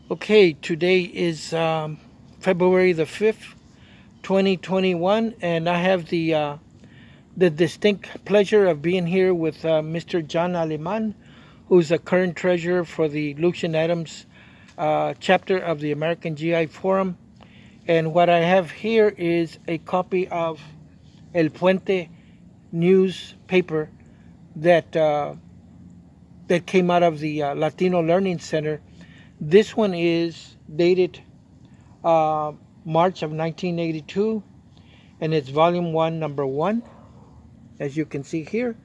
Okay, today is February the 5th, 2021, and I have the distinct pleasure of being here with Mr. John Aleman, who's the current treasurer for the Lucian Adams chapter of the American GI Forum. And what I have here is a copy of El Puente newspaper that came out of the Latino Learning Center. This one is dated uh, March of 1982, and it's volume 1, number 1, as you can see here.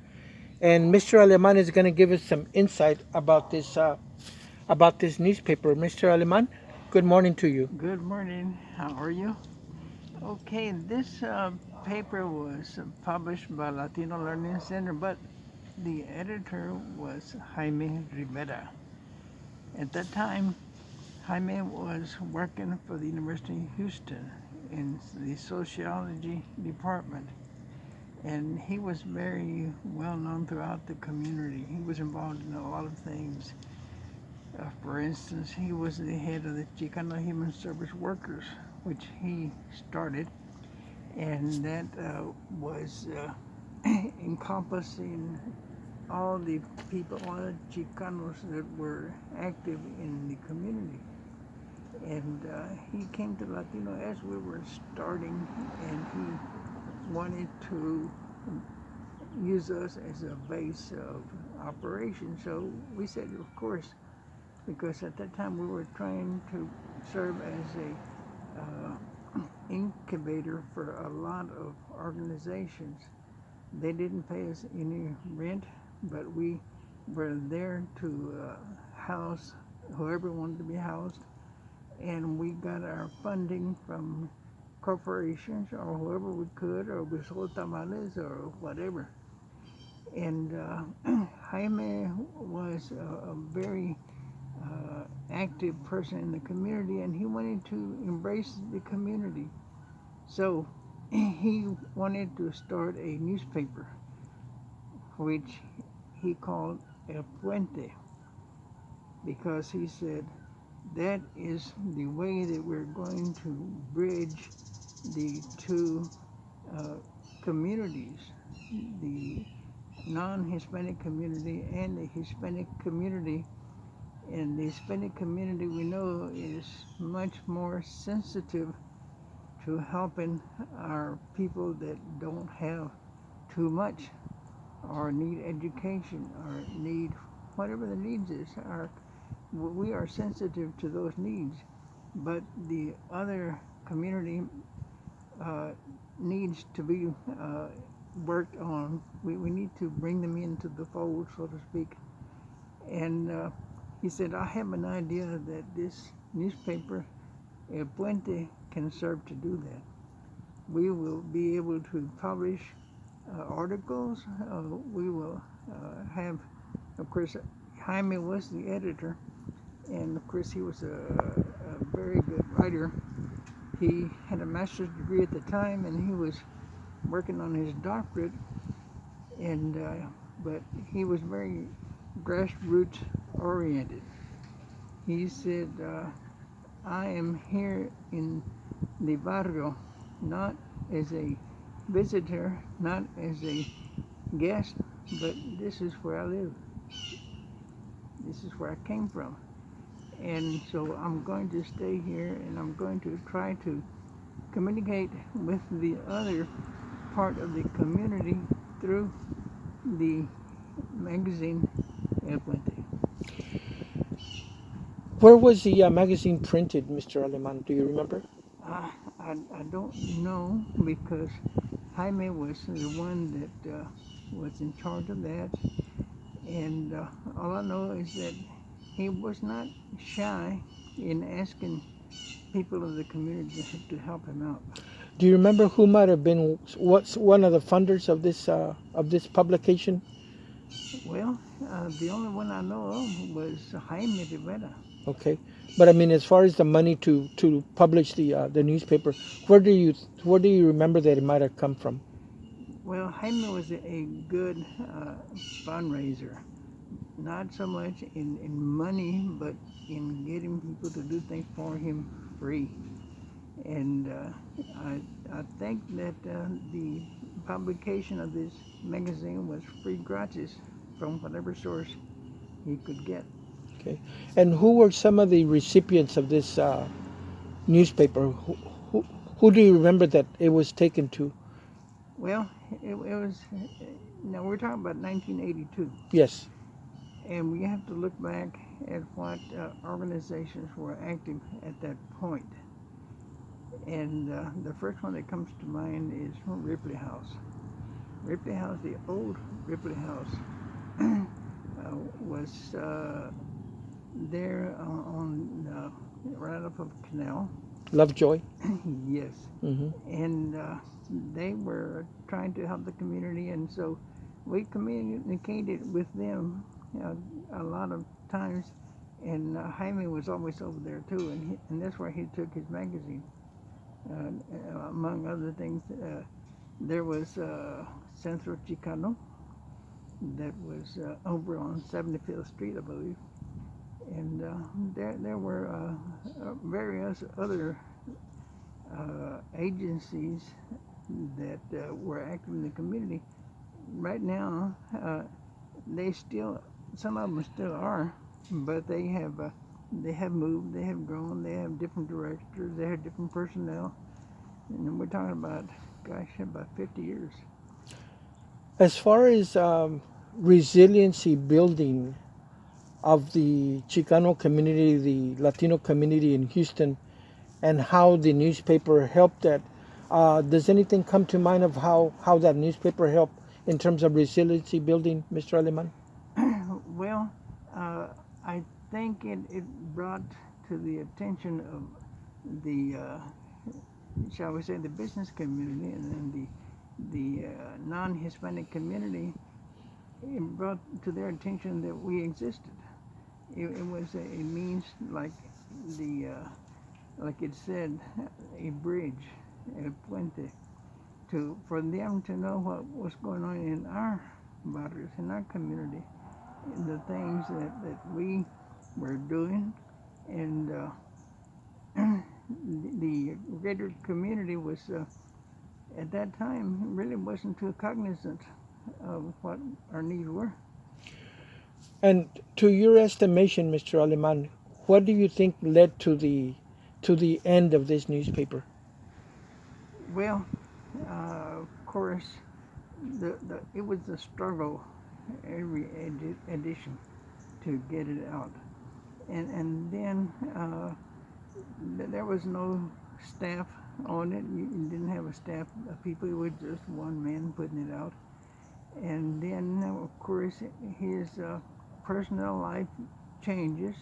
And Mr. Aleman is going to give us some insight about this newspaper. Mr. Aleman, good morning to you. Good morning. How are you? Okay, this paper was published by Latino Learning Center, but the editor was Jaime Rivera. At that time, Jaime was working for the University of Houston in the sociology department, and he was very well known throughout the community. He was involved in a lot of things. For instance, he was the head of the Chicano Human Service Workers, which he started, and that was encompassing all the people, all the Chicanos that were active in the community. And he came to Latino as we were starting, and he wanted to use us as a base of operation. So we said, of course, because at that time we were trying to serve as a incubator for a lot of organizations. They didn't pay us any rent, but we were there to house whoever wanted to be housed, and we got our funding from corporations or whoever we could, or we sold tamales or whatever. And Jaime was a very active person in the community, and he wanted to embrace the community. So he wanted to start a newspaper, which he called El Puente, because he said that is the way that we're going to bridge the two uh, communities, the non-Hispanic community and the Hispanic community. And the Hispanic community, we know, is much more sensitive to helping our people that don't have too much or need education or need whatever the needs is. We are sensitive to those needs, but the other community uh, needs to be worked on. We need to bring them into the fold, so to speak. And he said, I have an idea that this newspaper, El Puente, can serve to do that. We will be able to publish articles. We will have, of course, Jaime was the editor, and of course he was a very good writer. He had a master's degree at the time, and he was working on his doctorate, and but he was very grassroots oriented. He said, I am here in the barrio, not as a visitor, not as a guest, but this is where I live. This is where I came from. And so I'm going to stay here, and I'm going to try to communicate with the other part of the community through the magazine El Puente. Where was the magazine printed, Mr. Aleman? Do you remember? I don't know, because Jaime was the one that was in charge of that, and all I know is that he was not shy in asking people of the community to help him out. Do you remember who might have been what's one of the funders of this publication? Well, the only one I know of was Jaime Rivera. Okay, but I mean, as far as the money to publish the newspaper, where do you where do you remember that it might have come from? Well, Jaime was a good fundraiser. not so much in money, but in getting people to do things for him free. And I think that the publication of this magazine was free gratis from whatever source he could get. Okay. And who were some of the recipients of this newspaper? Who, who do you remember that it was taken to? Well, it was, now we're talking about 1982, Yes. and we have to look back at what organizations were active at that point. And the first one that comes to mind is Ripley House. Ripley House, the old Ripley House, was there on right off of Canal. Lovejoy. Yes, Mm-hmm. and they were trying to help the community, and so we communicated with them a lot of times. And Jaime was always over there too, and that's where he took his magazine. Among other things, there was Centro Chicano that was over on 75th Street, I believe, and there were various other agencies that were active in the community. Right now, they still, some of them still are, but they have moved, they have grown, they have different directors, they have different personnel, and we're talking about, gosh, about 50 years. As far as resiliency building of the Chicano community, the Latino community in Houston, and how the newspaper helped that, does anything come to mind of how that newspaper helped in terms of resiliency building, Mr. Aleman? Well, I think it brought to the attention of the, shall we say, the business community and then the non-Hispanic community. It brought to their attention that we existed. It was a means like the like it said, a bridge, a puente, to for them to know what was going on in our barrios, in our community, the things that we were doing, and the greater community was at that time really wasn't too cognizant of what our needs were. And to your estimation, Mr. Aleman, what do you think led to the end of this newspaper? Well, of course, it was a struggle every edition to get it out, and then there was no staff on it. You didn't have a staff of people. It was just one man putting it out. And then, of course, his personal life changes.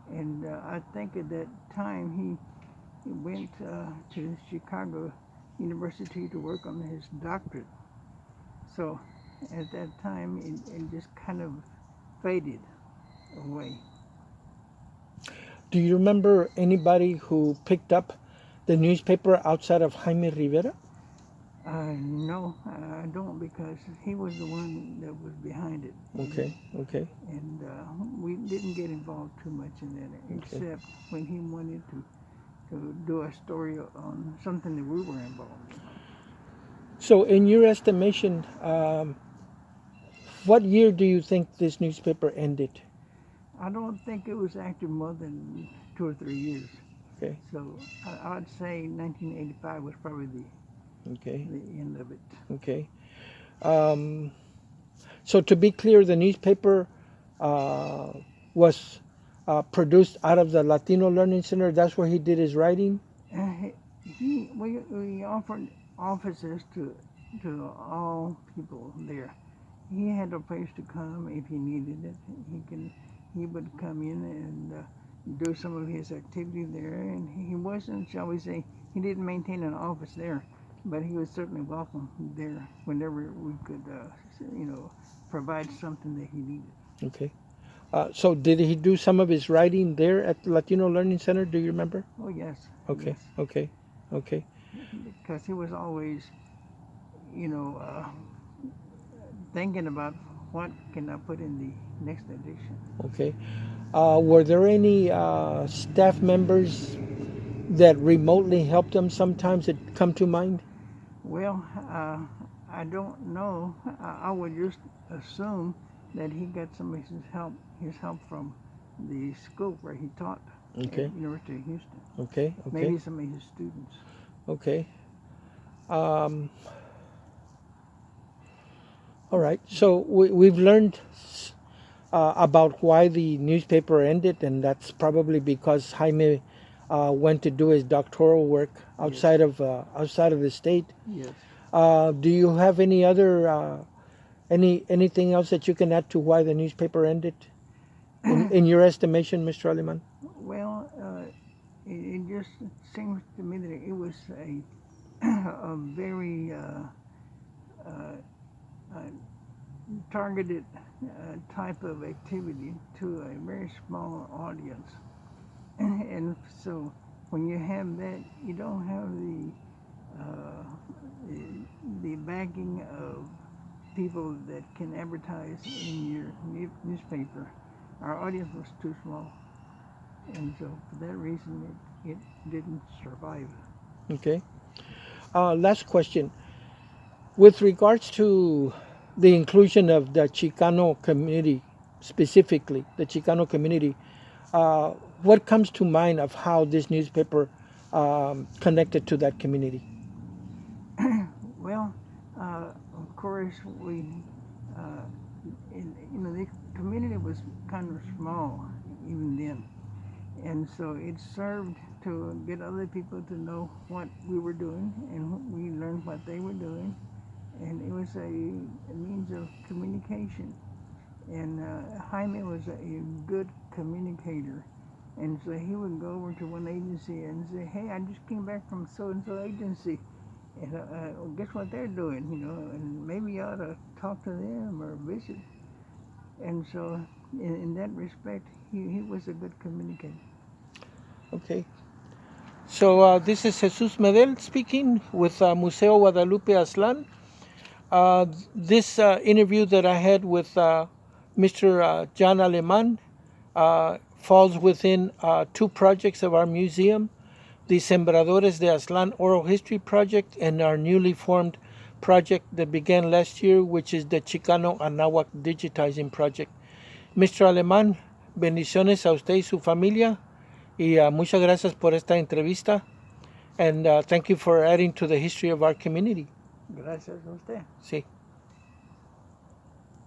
And I think at that time he went to Chicago University to work on his doctorate. So at that time, it just kind of faded away. Do you remember anybody who picked up the newspaper outside of Jaime Rivera? No, I don't, because he was the one that was behind it. Okay, okay, And we didn't get involved too much in that, okay. except when he wanted to do a story on something that we were involved in. So, in your estimation, what year do you think this newspaper ended? I don't think it was active more than 2 or 3 years. Okay, So I'd say 1985 was probably okay, the end of it. okay. Um, so, to be clear, the newspaper uh, was produced out of the Latino Learning Center. That's where he did his writing. We offered offices to all people there. He had a place to come if he needed it. He would come in and do some of his activity there. And he wasn't, shall we say, he didn't maintain an office there, but he was certainly welcome there whenever we could, provide something that he needed. Okay. So, did he do some of his writing there at the Latino Learning Center? Do you remember? Oh yes, Okay, yes, okay, okay. because he was always, you know, thinking about what can I put in the next edition. Okay. Were there any staff members that remotely helped them sometimes that come to mind? Well, I don't know. I would just assume that he got some of his help from the school where he taught at Okay. University of Houston. Okay. Okay. Maybe some of his students. Okay. Um, all right. So we've learned about why the newspaper ended, and that's probably because Jaime went to do his doctoral work Yes. outside of the state. Yes. Do you have any other anything else that you can add to why the newspaper ended, in your estimation, Mr. Aleman? Well, it just seems to me that it was a very targeted type of activity to a very small audience. And so when you have that, you don't have the backing of people that can advertise in your newspaper. Our audience was too small, and so for that reason, it didn't survive. Okay. Last question. With regards to the inclusion of the Chicano community, specifically the Chicano community, uh, what comes to mind of how this newspaper connected to that community? Well, of course, uh, the community was kind of small even then, and so it served to get other people to know what we were doing, and we learned what they were doing, and it was a means of communication. And Jaime was a good communicator, and so he would go over to one agency and say, "Hey, I just came back from so and so agency, and well, guess what they're doing, and maybe you ought to talk to them or visit." And so, in that respect, he was a good communicator. Okay. So this is Jesus Medel speaking with Museo Guadalupe Aztlan. This interview that I had with Mr. John Aleman falls within two projects of our museum, the Sembradores de Aztlan Oral History Project and our newly formed project that began last year, which is the Chicano Anáhuac Digitizing Project. Mr. Aleman, bendiciones a usted y su familia, y muchas gracias por esta entrevista, and thank you for adding to the history of our community. Gracias a usted. Sí.